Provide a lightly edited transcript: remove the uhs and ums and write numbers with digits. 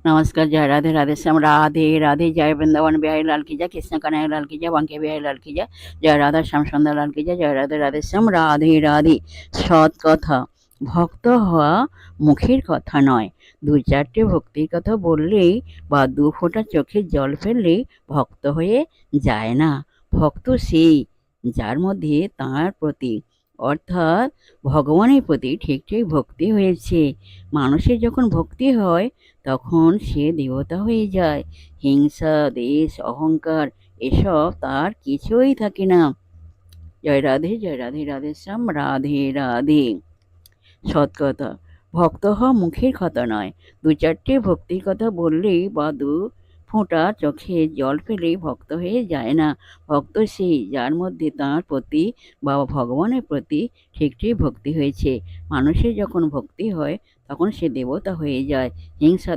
नमस्कार, जय राधे राधे श्याम, राधे राधे, जय वृंदावन बिहारी लाल की जय, कृष्ण कन्हैया लाल की जय, बांके बिहारी लाल की जय, जय राधा श्याम सुंदर लाल की जय, जय राधे राधे শ্যাম, রাধে রাধে। সৎ কথা, ভক্ত হওয়া মুখের কথা নয়। দু চারটে ভক্তির কথা বললেই বা দু ফোঁটা চোখের জল ফেললেই ভক্ত হয়ে যায় না। ভক্ত সেই যার মধ্যে তাঁর প্রতি অর্থাৎ ভগবানের প্রতি ঠিক ঠিক ভক্তি হয়েছে। মানুষের যখন ভক্তি হয় তখন সে দেবতা হয়ে যায়। হিংসা, দ্বেষ, অহংকার এসব তার কিছুই থাকে না। জয় রাধে রাধে শ্যাম, রাধে রাধে। সৎ কথা, ভক্ত হওয়া মুখের কথা নয়। দু চারটে ভক্তির কথা বললেই বা দু ফোঁটা চোখে জল ফেলেই ভক্ত হয়ে যায় না। ভক্ত সেই যার মধ্যে তাঁর প্রতি বা ভগবানের প্রতি ঠিক ঠিক ভক্তি হয়েছে। মানুষের যখন ভক্তি হয় তখন সে দেবতা হয়ে যায়। হিংসা